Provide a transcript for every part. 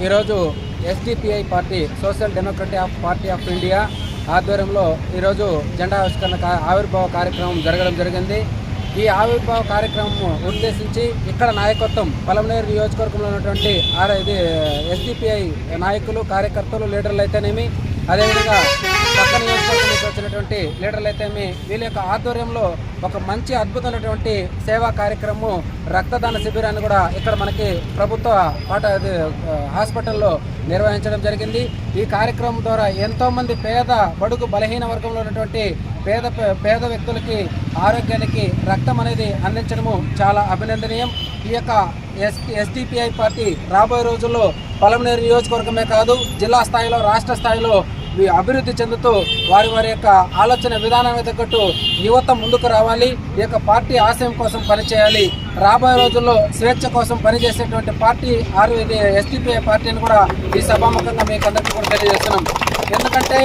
ఈరోజు SDPI party social Democratic Party of India ఆధ్వర్యంలో ఈరోజు జెండా ఆవిర్భావ కార్యక్రమం జరగడం జరిగింది. ఈ ఆవిర్భావ కార్యక్రమం ఉద్దేశించి ఇక్కడ నాయకత్వం పలమనేరు నియోజకవర్గంలో ఉన్నటువంటి ఎస్డిపిఐ నాయకులు, కార్యకర్తలు, లీడర్లు అయితేనేమి, అదేవిధంగా పక్క నియోజకవర్గం నుంచి వచ్చినటువంటి లీడర్లు అయితేనేమి, వీళ్ళ యొక్క ఆధ్వర్యంలో ఒక మంచి అద్భుతమైనటువంటి సేవా కార్యక్రమం రక్తదాన శిబిరాన్ని కూడా ఇక్కడ మనకి ప్రభుత్వ హాస్పిటల్లో నిర్వహించడం జరిగింది. ఈ కార్యక్రమం ద్వారా ఎంతోమంది బడుగు బలహీన వర్గంలో ఉన్నటువంటి పేద వ్యక్తులకి ఆరోగ్యానికి రక్తం అనేది అందించడము చాలా అభినందనీయం. ఈ యొక్క ఎస్డిపిఐ పార్టీ రాబోయే రోజుల్లో పలమనేరు నియోజకవర్గమే కాదు, జిల్లా స్థాయిలో, రాష్ట్ర స్థాయిలో అభివృద్ధి చెందుతూ వారి యొక్క ఆలోచన విధానానికి తగ్గట్టు యువత ముందుకు రావాలి. ఈ యొక్క పార్టీ ఆశయం కోసం పనిచేయాలి. రాబోయే రోజుల్లో స్వేచ్ఛ కోసం పనిచేసేటువంటి పార్టీ ఎస్డిపిఐ పార్టీని కూడా ఈ సభాముఖంగా మీకు అందరికీ కూడా తెలియజేస్తున్నాం. ఎందుకంటే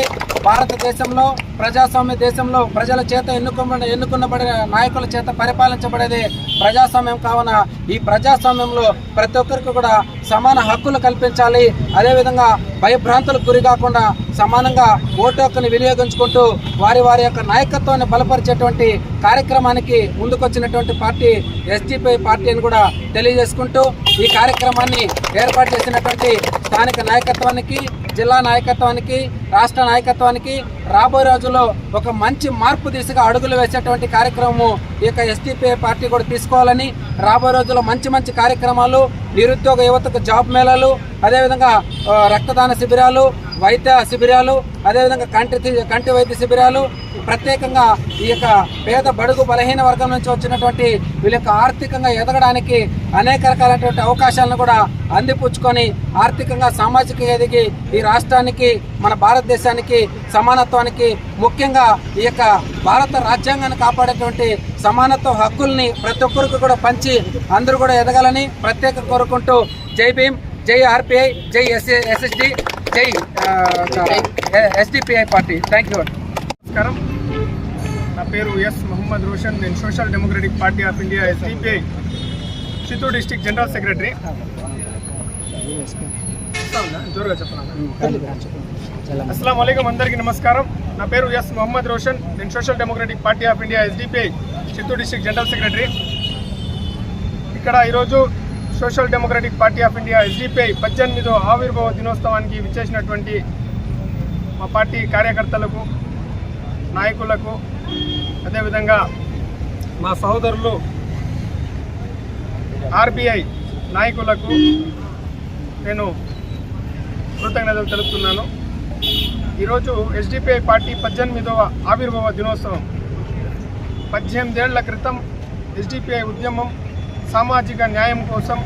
భారతదేశంలో, ప్రజాస్వామ్య దేశంలో ప్రజల చేత ఎన్నుకున్నబడిన నాయకుల చేత పరిపాలించబడేది ప్రజాస్వామ్యం కావున ఈ ప్రజాస్వామ్యంలో ప్రతి ఒక్కరికి కూడా సమాన హక్కులు కల్పించాలి. అదేవిధంగా భయభ్రాంతులకు గురి కాకుండా సమానంగా ఓటు హక్కుని వినియోగించుకుంటూ వారి యొక్క నాయకత్వాన్ని బలపరిచేటువంటి కార్యక్రమానికి ముందుకొచ్చినటువంటి పార్టీ ఎస్డిపిఐ పార్టీ అని కూడా తెలియజేసుకుంటూ ఈ కార్యక్రమాన్ని ఏర్పాటు చేసినటువంటి స్థానిక నాయకత్వానికి, జిల్లా నాయకత్వానికి, రాష్ట్ర నాయకత్వానికి రాబోయే రోజుల్లో ఒక మంచి మార్పు దిశగా అడుగులు వేసేటువంటి కార్యక్రమం ఈ యొక్క ఎస్డిపిఐ పార్టీ కూడా తీసుకోవాలని, రాబోయే రోజుల్లో మంచి కార్యక్రమాలు, నిరుద్యోగ యువతకు జాబ్ మేళాలు, అదేవిధంగా రక్తదాన శిబిరాలు, వైద్య శిబిరాలు, అదేవిధంగా కంటి వైద్య శిబిరాలు, ప్రత్యేకంగా ఈ యొక్క బడుగు బలహీన వర్గం నుంచి వచ్చినటువంటి వీళ్ళ యొక్క ఆర్థికంగా ఎదగడానికి అనేక రకాలైనటువంటి అవకాశాలను కూడా అందిపుచ్చుకొని ఆర్థికంగా, సామాజికంగా ఎదిగి ఈ రాష్ట్రానికి, మన భారతదేశానికి సమానత్వానికి, ముఖ్యంగా ఈ యొక్క భారత రాజ్యాంగాన్ని కాపాడేటువంటి సమానత్వ హక్కుల్ని ప్రతి ఒక్కరికి కూడా పంచి అందరూ కూడా ఎదగాలని ప్రత్యేక కోరుకుంటూ జై భీమ్, జై ఆర్పిఐ, జై ఎస్ఎస్డి, జై ఎస్డిపిఐ పార్టీ. Thank you. నమస్కారం, నా పేరు ఎస్ మొహమ్మద్ రోషన్. నేను Social Democratic Party of India SDPI Chittoor district general secretary. జోరుగా చెప్పాను. అస్సలాము అలైకుం, అందరికీ నమస్కారం. నా పేరు ఎస్ మొహమ్మద్ రోషన్. నేను Social Democratic Party of India SDPI Chittoor district general secretary. ఇక్కడ ఈరోజు Social Democratic Party of India SDPI 18వ ఆవిర్భావ దినోత్సవానికి విచ్చేసినటువంటి మా పార్టీ కార్యకర్తలకు, నాయకులకు, అదేవిధంగా మా సహోదరులు ఆర్బీఐ నాయకులకు నేను కృతజ్ఞతలు తెలుపుతున్నాను. ఈరోజు ఎస్డిపిఐ పార్టీ 18వ ఆవిర్భావ దినోత్సవం. 18 ఏళ్ల క్రితం ఎస్డిపిఐ ఉద్యమం సామాజిక న్యాయం కోసం,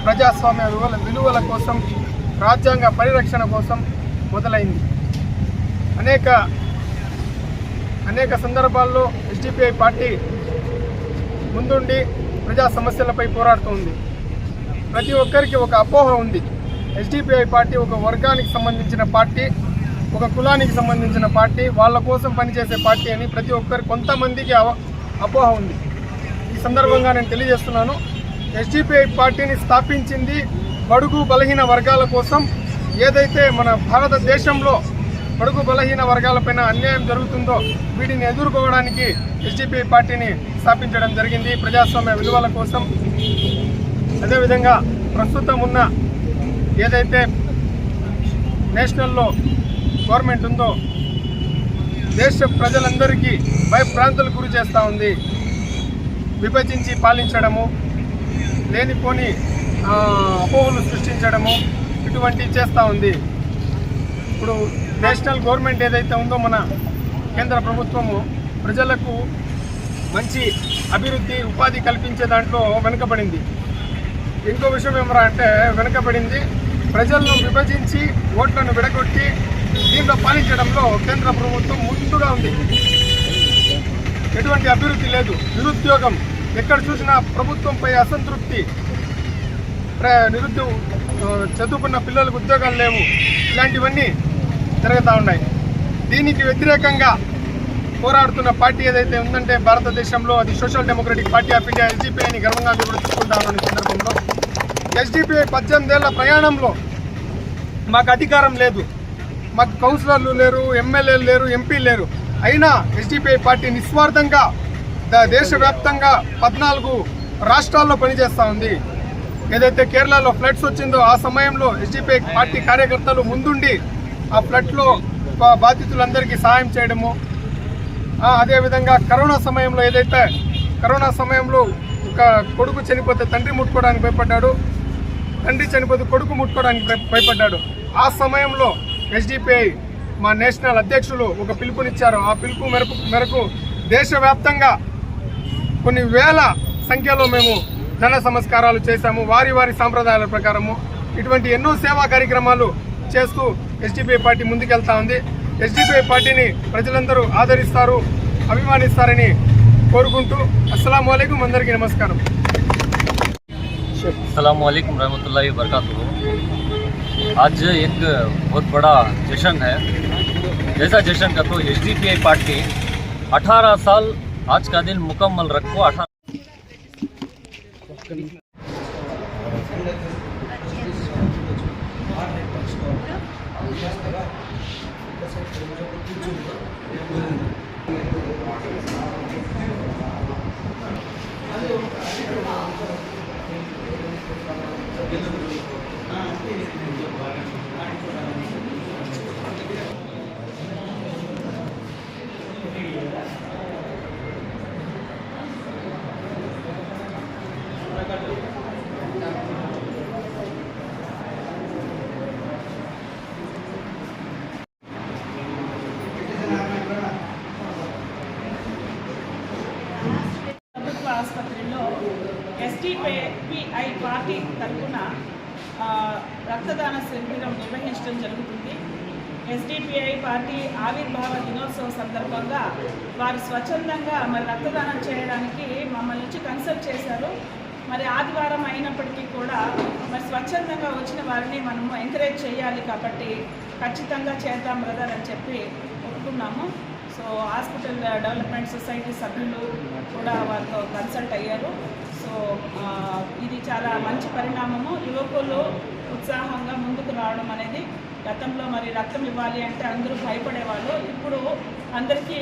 ప్రజాస్వామ్య విలువల కోసం, రాజ్యాంగ పరిరక్షణ కోసం మొదలైంది. అనేక సందర్భాల్లో ఎస్డిపిఐ పార్టీ ముందుండి ప్రజా సమస్యలపై పోరాడుతుంది. ప్రతి ఒక్కరికి ఒక అపోహ ఉంది, ఎస్డిపిఐ పార్టీ ఒక వర్గానికి సంబంధించిన పార్టీ, ఒక కులానికి సంబంధించిన పార్టీ, వాళ్ళ కోసం పనిచేసే పార్టీ అని ప్రతి ఒక్కరికి, కొంతమందికి అపోహ ఉంది. ఈ సందర్భంగా నేను తెలియజేస్తున్నాను, ఎస్డిపిఐ పార్టీని స్థాపించింది బడుగు బలహీన వర్గాల కోసం. ఏదైతే మన భారతదేశంలో బడుగు బలహీన వర్గాలపైన అన్యాయం జరుగుతుందో వీటిని ఎదుర్కోవడానికి ఎస్డిపిఐ పార్టీని స్థాపించడం జరిగింది, ప్రజాస్వామ్య విలువల కోసం. అదేవిధంగా ప్రస్తుతం ఉన్న ఏదైతే నేషనల్లో గవర్నమెంట్ ఉందో దేశ ప్రజలందరికీ భయభ్రాంతులకు గురి చేస్తూ ఉంది. విభజించి పాలించడము, లేనిపోని అపోహలు సృష్టించడము, ఇటువంటివి చేస్తూ ఉంది. ఇప్పుడు నేషనల్ గవర్నమెంట్ ఏదైతే ఉందో మన కేంద్ర ప్రభుత్వము ప్రజలకు మంచి అభివృద్ధి, ఉపాధి కల్పించే దాంట్లో వెనుకబడింది. ఇంకో విషయం ఏమరా అంటే వెనుకబడింది, ప్రజలను విభజించి ఓట్లను విడగొట్టి దీంట్లో పాలించడంలో కేంద్ర ప్రభుత్వం ముందుగా ఉంది. ఎటువంటి అభివృద్ధి లేదు, నిరుద్యోగం, ఎక్కడ చూసినా ప్రభుత్వంపై అసంతృప్తి, చదువుకున్న పిల్లలకు ఉద్యోగాలు లేవు, ఇలాంటివన్నీ జరుగుతూ ఉన్నాయి. దీనికి వ్యతిరేకంగా పోరాడుతున్న పార్టీ ఏదైతే ఉందంటే భారతదేశంలో అది social Democratic Party of India SDPI అని గర్వంగా వివరించుకుంటామన్న సందర్భంలో ఎస్డిపిఐ 18 ఏళ్ల ప్రయాణంలో మాకు అధికారం లేదు, మాకు కౌన్సిలర్లు లేరు, ఎమ్మెల్యేలు లేరు, ఎంపీలు లేరు. అయినా ఎస్డిపిఐ పార్టీ నిస్వార్థంగా దేశవ్యాప్తంగా 14 రాష్ట్రాల్లో పనిచేస్తూ ఉంది. ఏదైతే కేరళలో ఫ్లడ్స్ వచ్చిందో ఆ సమయంలో ఎస్డిపిఐ పార్టీ కార్యకర్తలు ముందుండి ఆ ఫ్లడ్లో బాధితులందరికీ సహాయం చేయడము, అదేవిధంగా కరోనా సమయంలో ఒక కొడుకు చనిపోతే తండ్రి ముట్టుకోవడానికి భయపడ్డాడు, తండ్రి చనిపోతే కొడుకు ముట్టుకోవడానికి భయపడ్డాడు. ఆ సమయంలో ఎస్డిపిఐ మా నేషనల్ అధ్యక్షులు ఒక పిలుపునిచ్చారు. ఆ పిలుపు మేరకు దేశవ్యాప్తంగా కొన్ని వేల సంఖ్యలో మేము ధన సంస్కారాలు చేశాము. వారి సాంప్రదాయాల ప్రకారము ఇటువంటి ఎన్నో సేవా కార్యక్రమాలు చేస్తూ ఎస్డిపిఐ పార్టీ ముందుకెళ్తా ఉంది. ఎస్డిపిఐ పార్టీని ప్రజలందరూ ఆదరిస్తారు, అభిమానిస్తారని కోరుకుంటూ అస్సలాము అలైకుం, అందరికీ నమస్కారం. अस्सलाम वालेकुम रहमतुल्लाहि व बरकातुहू। आज एक बहुत बड़ा जश्न है। जैसा जश्न का तो एसडीपीआई पार्टी 18 साल आज का दिन मुकम्मल रखो 18 ఆసుపత్రిలో ఎస్డిపిఐ పార్టీ తరఫున రక్తదాన శిబిరం నిర్వహించడం జరుగుతుంది. ఎస్డిపిఐ పార్టీ ఆవిర్భావ దినోత్సవం సందర్భంగా వారు స్వచ్ఛందంగా మరి రక్తదానం చేయడానికి మమ్మల్ని నుంచి కన్సల్ట్ చేశారు. మరి ఆదివారం అయినప్పటికీ కూడా మరి స్వచ్ఛందంగా వచ్చిన వారిని మనము ఎంకరేజ్ చేయాలి కాబట్టి ఖచ్చితంగా చేద్దాం బ్రదర్ అని చెప్పి ఒప్పుకున్నాము. సో హాస్పిటల్ డెవలప్మెంట్ సొసైటీ సభ్యులు కూడా వారితో కన్సల్ట్ అయ్యారు. సో ఇది చాలా మంచి పరిణామము. యువకులు ఉత్సాహంగా ముందుకు రావడం అనేది, గతంలో మరి రక్తం ఇవ్వాలి అంటే అందరూ భయపడేవాళ్ళు, ఇప్పుడు అందరికీ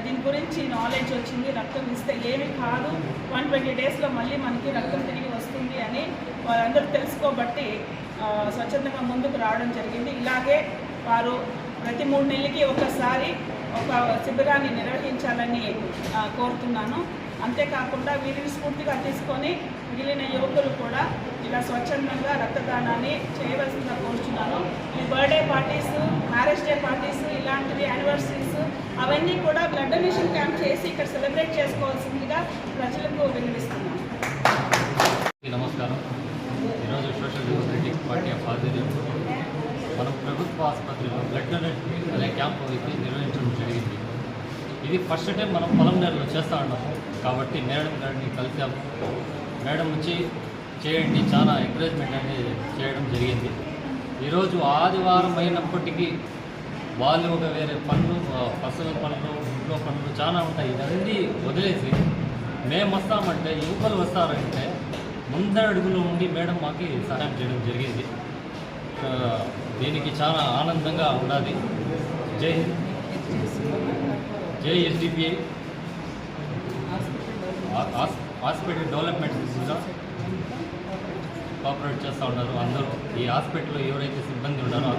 దీని గురించి నాలెడ్జ్ వచ్చింది. రక్తం ఇస్తే ఏమీ కాదు, 120 డేస్లో మళ్ళీ మనకి రక్తం తిరిగి వస్తుంది అని వారందరూ తెలుసుకోబట్టి స్వచ్ఛందంగా ముందుకు రావడం జరిగింది. ఇలాగే వారు ప్రతి 3 నెలలకి ఒకసారి ఒక శిబిరాన్ని నిర్వహించాలని కోరుతున్నాను. అంతేకాకుండా వీరిని స్ఫూర్తిగా తీసుకొని మిగిలిన యువకులు కూడా ఇలా స్వచ్ఛందంగా రక్తదానాన్ని చేయవలసిందిగా కోరుచున్నాను. ఈ birthday parties, marriage day parties, ఇలాంటివి యానివర్సరీస్ అవన్నీ కూడా బ్లడ్ డొనేషన్ క్యాంప్ చేసి ఇక్కడ సెలబ్రేట్ చేసుకోవాల్సిందిగా ప్రజలకు విన్నవిస్తున్నాను. నమస్కారం. ఈరోజు సోషల్ డెమోక్రటిక్ పార్టీ ఆఫ్ ఆధ్వర్యంలో మనం ప్రభుత్వ ఆసుపత్రిలో బ్లడ్ డొనేషన్ అనే క్యాంప్ అయితే నిర్వహించడం జరిగింది. ఇది ఫస్ట్ టైం మనం పొలంనేరులో చేస్తూ ఉన్నాము కాబట్టి మేడం గారిని కలిసాము. మేడం వచ్చి చేయండి, చాలా ఎంకరేజ్మెంట్ అనేది చేయడం జరిగింది. ఈరోజు ఆదివారం అయినప్పటికీ వాళ్ళు ఒక వేరే పనులు, పర్సనల్ పనులు, ఇంట్లో పనులు చాలా ఉంటాయి. ఇవన్నీ వదిలేసి మేము వస్తామంటే, యువకులు వస్తారంటే ముందడుగులో ఉండి మేడం మాకు సహాయం చేయడం జరిగింది. దీనికి చాలా ఆనందంగా ఉన్నది. జై ఎస్డిపిఐ. హాస్పిటల్ డెవలప్మెంట్ కూడా కోఆపరేట్ చేస్తూ ఉన్నారు అందరూ. ఈ హాస్పిటల్లో ఎవరైతే సిబ్బంది ఉన్నారో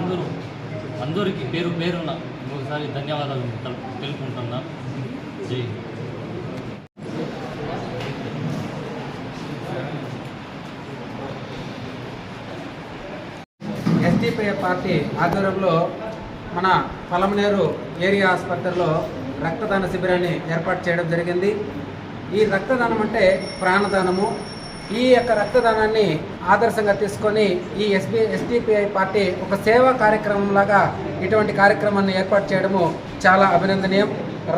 అందరికీ పేరు పేరున ఇంకొకసారి ధన్యవాదాలు తెలుపుకుంటున్నా. జై. ఎస్డిపిఐ పార్టీ ఆధ్వర్యంలో మన పొలంనేరు ఏరియా ఆసుపత్రిలో రక్తదాన శిబిరాన్ని ఏర్పాటు చేయడం జరిగింది. ఈ రక్తదానం అంటే ప్రాణదానము. ఈ యొక్క రక్తదానాన్ని ఆదర్శంగా తీసుకొని ఈ ఎస్డిపిఐ పార్టీ ఒక సేవా కార్యక్రమంలాగా ఇటువంటి కార్యక్రమాన్ని ఏర్పాటు చేయడము చాలా అభినందనీయం.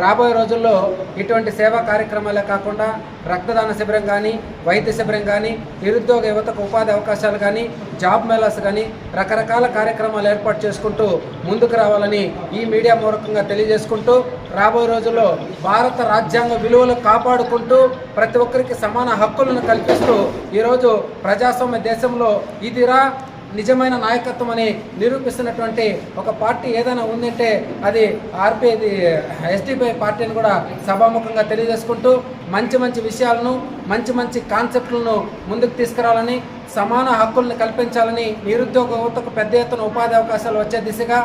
రాబోయే రోజుల్లో ఇటువంటి సేవా కార్యక్రమాలే కాకుండా రక్తదాన శిబిరం కానీ, వైద్య శిబిరం కానీ, నిరుద్యోగ యువతకు ఉపాధి అవకాశాలు కానీ, జాబ్ మేళాస్ కానీ రకరకాల కార్యక్రమాలు ఏర్పాటు చేసుకుంటూ ముందుకు రావాలని ఈ మీడియా మూలకంగా తెలియజేసుకుంటూ, రాబోయే రోజుల్లో భారత రాజ్యాంగ విలువలు కాపాడుకుంటూ ప్రతి ఒక్కరికి సమాన హక్కులను కల్పిస్తూ ఈరోజు ప్రజాస్వామ్య దేశంలో ఇదిరా నిజమైన నాయకత్వం అని నిరూపిస్తున్నటువంటి ఒక పార్టీ ఏదైనా ఉందంటే అది ఎస్డిపిఐ పార్టీ అని కూడా సభాముఖంగా తెలియజేసుకుంటూ మంచి మంచి విషయాలను, మంచి కాన్సెప్ట్లను ముందుకు తీసుకురావాలని, సమాన హక్కులను కల్పించాలని, నిరుద్యోగ యువతకు పెద్ద ఎత్తున ఉపాధి అవకాశాలు వచ్చే దిశగా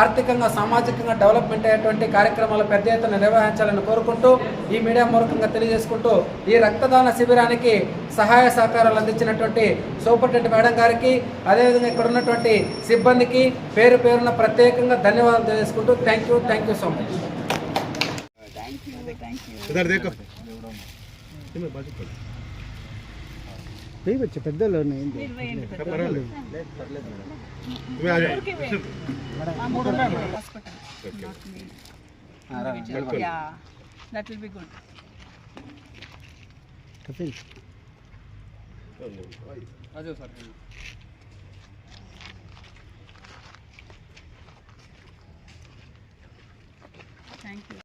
ఆర్థికంగా, సామాజికంగా డెవలప్మెంట్ అయ్యేటువంటి కార్యక్రమాలు పెద్ద ఎత్తున నిర్వహించాలని కోరుకుంటూ ఈ మీడియా మూలకంగా తెలియజేసుకుంటూ ఈ రక్తదాన శిబిరానికి సహాయ సహకారాలు అందించినటువంటి సూపరింటెండెంట్ మేడం గారికి, అదేవిధంగా ఇక్కడ ఉన్నటువంటి సిబ్బందికి పేరు పేరున ప్రత్యేకంగా ధన్యవాదాలు తెలియజేసుకుంటూ థ్యాంక్ యూ సో మచ్. బच्चे పెద్దలు that will be good. Kapil Thank you.